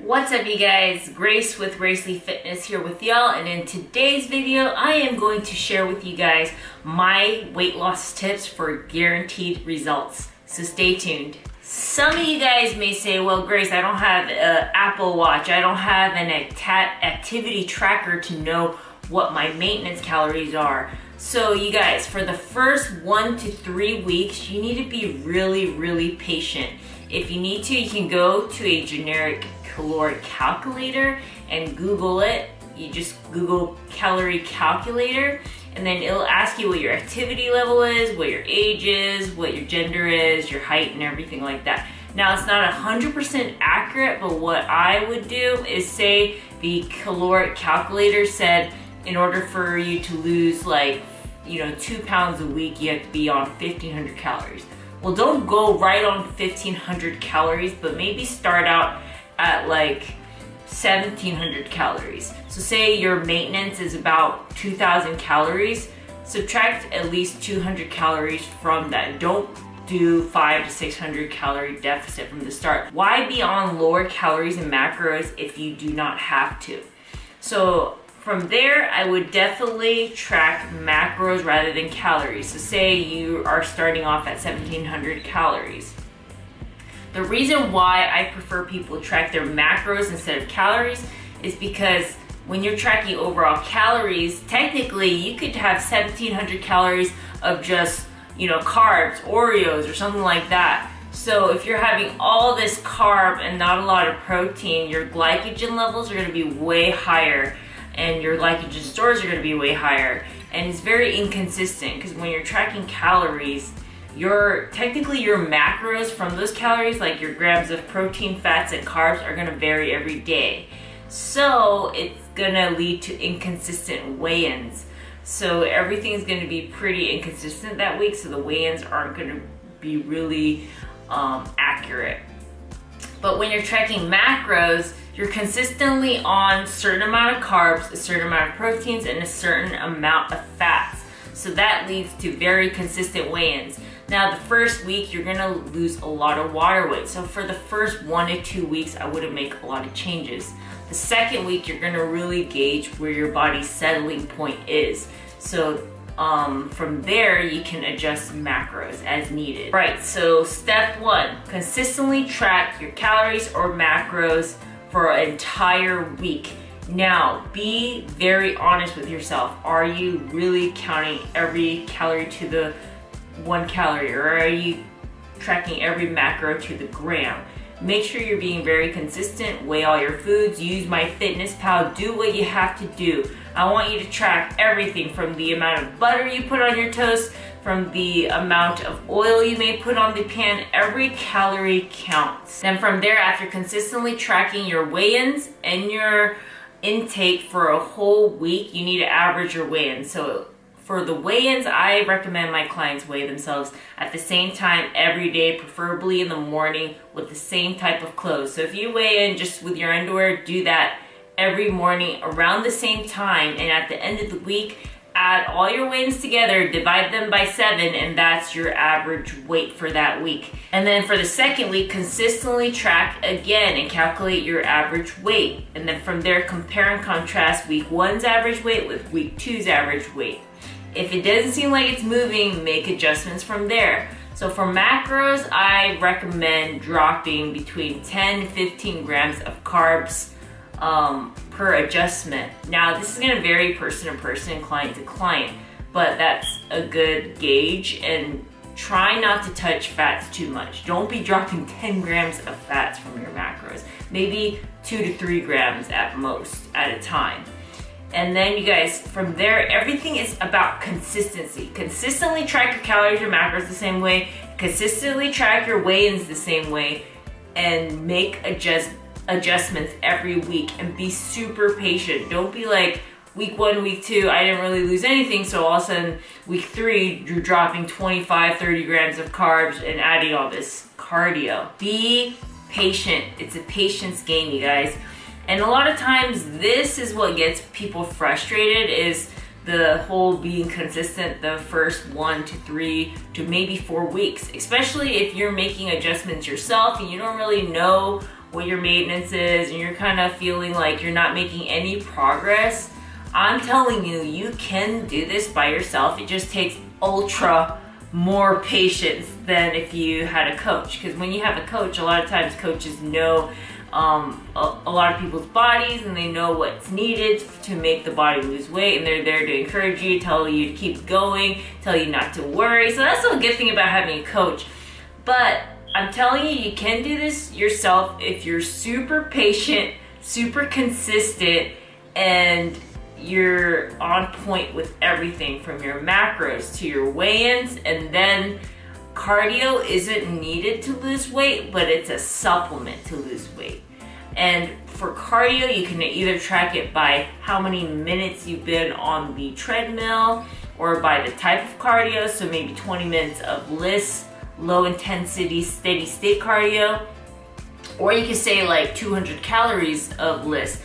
What's up, you guys? Grace with Gracely Fitness here with y'all, and in today's video I am going to share with you guys my weight loss tips for guaranteed results, so stay tuned. Some of you guys may say, well, Grace, I don't have an Apple Watch, I don't have an activity tracker to know what my maintenance calories are. So you guys, for the first 1 to 3 weeks, you need to be really patient. If you need to, you can go to a generic caloric calculator and Google it. You just Google calorie calculator, and then it'll ask you what your activity level is, what your age is, what your gender is, your height, and everything like that. Now, it's not 100% accurate, but what I would do is say the caloric calculator said in order for you to lose 2 pounds a week, you have to be on 1,500 calories. Well, don't go right on 1,500 calories, but maybe start out at 1,700 calories. So say your maintenance is about 2,000 calories, subtract at least 200 calories from that. Don't do 500 to 600 calorie deficit from the start. Why be on lower calories and macros if you do not have to? So from there, I would definitely track macros rather than calories. So say you are starting off at 1,700 calories. The reason why I prefer people track their macros instead of calories is because when you're tracking overall calories, technically you could have 1,700 calories of just, carbs, Oreos, or something like that. So if you're having all this carb and not a lot of protein, your glycogen levels are going to be way higher, and your glycogen stores are going to be way higher, and it's very inconsistent because when you're tracking calories, your macros from those calories, like your grams of protein, fats, and carbs, are going to vary every day. So it's going to lead to inconsistent weigh-ins. So everything's going to be pretty inconsistent that week, so the weigh-ins aren't going to be really accurate. But when you're tracking macros, you're consistently on a certain amount of carbs, a certain amount of proteins, and a certain amount of fats. So that leads to very consistent weigh-ins. Now, the first week, you're gonna lose a lot of water weight. So for the first 1 to 2 weeks, I wouldn't make a lot of changes. The second week, you're gonna really gauge where your body's settling point is. So from there, you can adjust macros as needed. Right, so step 1, consistently track your calories or macros for an entire week. Now, be very honest with yourself. Are you really counting every calorie to the 1 calorie, or are you tracking every macro to the gram? Make sure you're being very consistent. Weigh all your foods. Use MyFitnessPal. Do what you have to do. I want you to track everything from the amount of butter you put on your toast, from the amount of oil you may put on the pan. Every calorie counts. Then from there, after consistently tracking your weigh-ins and your intake for a whole week, you need to average your weigh-ins. So for the weigh-ins, I recommend my clients weigh themselves at the same time every day, preferably in the morning with the same type of clothes. So if you weigh in just with your underwear, do that every morning around the same time, and at the end of the week, add all your weigh-ins together, divide them by 7, and that's your average weight for that week. And then for the second week, consistently track again and calculate your average weight. And then from there, compare and contrast week 1's average weight with week 2's average weight. If it doesn't seem like it's moving, make adjustments from there. So for macros, I recommend dropping between 10 to 15 grams of carbs per adjustment. Now, this is going to vary person to person, client to client, but that's a good gauge. And try not to touch fats too much. Don't be dropping 10 grams of fats from your macros. Maybe 2 to 3 grams at most at a time. And then you guys, from there, everything is about consistency. Consistently track your calories, your macros the same way. Consistently track your weigh-ins the same way. And make adjustments every week. And be super patient. Don't be like, week 1, week 2, I didn't really lose anything. So all of a sudden, week 3, you're dropping 25, 30 grams of carbs and adding all this cardio. Be patient. It's a patience game, you guys. And a lot of times, this is what gets people frustrated, is the whole being consistent the first 1 to 3 to maybe 4 weeks, especially if you're making adjustments yourself and you don't really know what your maintenance is and you're kind of feeling like you're not making any progress, I'm telling you, you can do this by yourself. It just takes ultra more patience than if you had a coach. Because when you have a coach, a lot of times coaches know a lot of people's bodies and they know what's needed to make the body lose weight, and they're there to encourage you, tell you to keep going, tell you not to worry. So that's the good thing about having a coach. But I'm telling you, you can do this yourself if you're super patient, super consistent, and you're on point with everything from your macros to your weigh-ins. And then cardio isn't needed to lose weight, but it's a supplement to lose weight. And for cardio, you can either track it by how many minutes you've been on the treadmill or by the type of cardio. So maybe 20 minutes of LISS, low intensity, steady state cardio. Or you can say like 200 calories of LISS.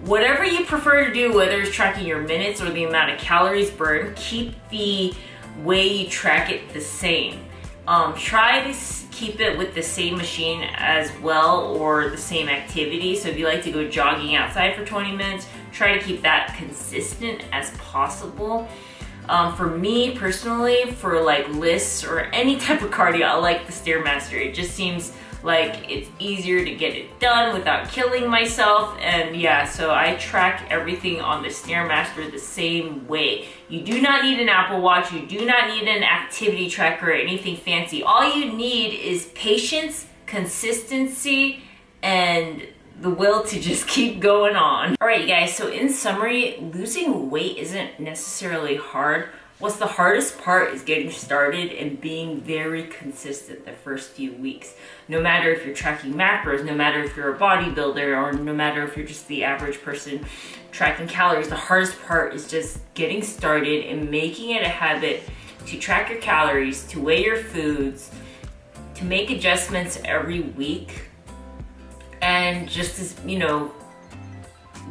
Whatever you prefer to do, whether it's tracking your minutes or the amount of calories burned, keep the way you track it the same. Try to keep it with the same machine as well, or the same activity. So if you like to go jogging outside for 20 minutes, try to keep that consistent as possible. For me personally, for like LISS or any type of cardio, I like the Stairmaster. It just seems like it's easier to get it done without killing myself. And yeah, so I track everything on the Stairmaster the same way. You do not need an Apple Watch. You do not need an activity tracker or anything fancy. All you need is patience, consistency, and the will to just keep going on. All right, you guys, so in summary, losing weight isn't necessarily hard. What's the hardest part is getting started and being very consistent the first few weeks. No matter if you're tracking macros, no matter if you're a bodybuilder, or no matter if you're just the average person tracking calories, the hardest part is just getting started and making it a habit to track your calories, to weigh your foods, to make adjustments every week. And just as, you know,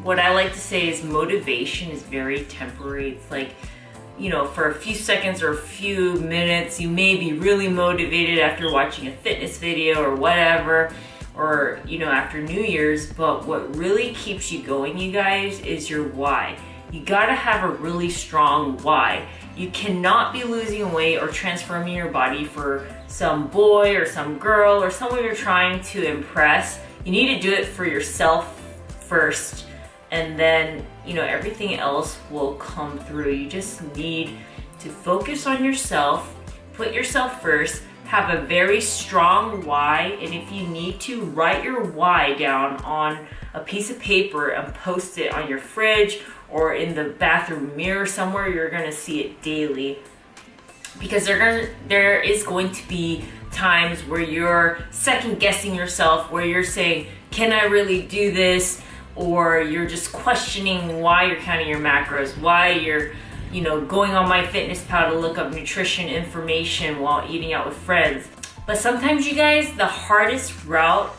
what I like to say is motivation is very temporary. It's like, you know, for a few seconds or a few minutes, you may be really motivated after watching a fitness video or whatever, or, you know, after New Year's. But what really keeps you going, you guys, is your why. You gotta have a really strong why. You cannot be losing weight or transforming your body for some boy or some girl or someone you're trying to impress. You need to do it for yourself first, and then, you know, everything else will come through. You just need to focus on yourself, put yourself first, have a very strong why, and if you need to, write your why down on a piece of paper and post it on your fridge or in the bathroom mirror somewhere. You're gonna see it daily, because there is going to be times where you're second guessing yourself, where you're saying, can I really do this? Or you're just questioning why you're counting your macros, why you're, you know, going on MyFitnessPal to look up nutrition information while eating out with friends. But sometimes, you guys, the hardest route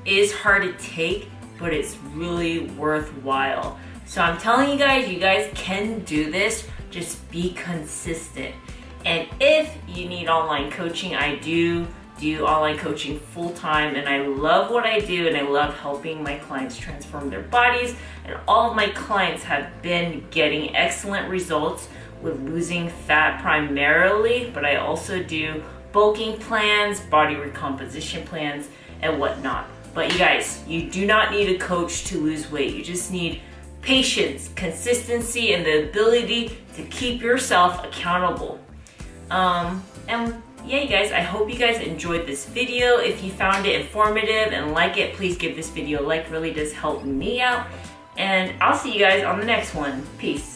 is hard to take, but it's really worthwhile. So I'm telling you guys can do this. Just be consistent. And if you need online coaching, I do online coaching full-time, and I love what I do, and I love helping my clients transform their bodies. And all of my clients have been getting excellent results with losing fat primarily, but I also do bulking plans, body recomposition plans, and whatnot. But you guys, you do not need a coach to lose weight. You just need patience, consistency, and the ability to keep yourself accountable. And yeah, you guys, I hope you guys enjoyed this video. If you found it informative and like it, please give this video a like. It really does help me out. And I'll see you guys on the next one. Peace.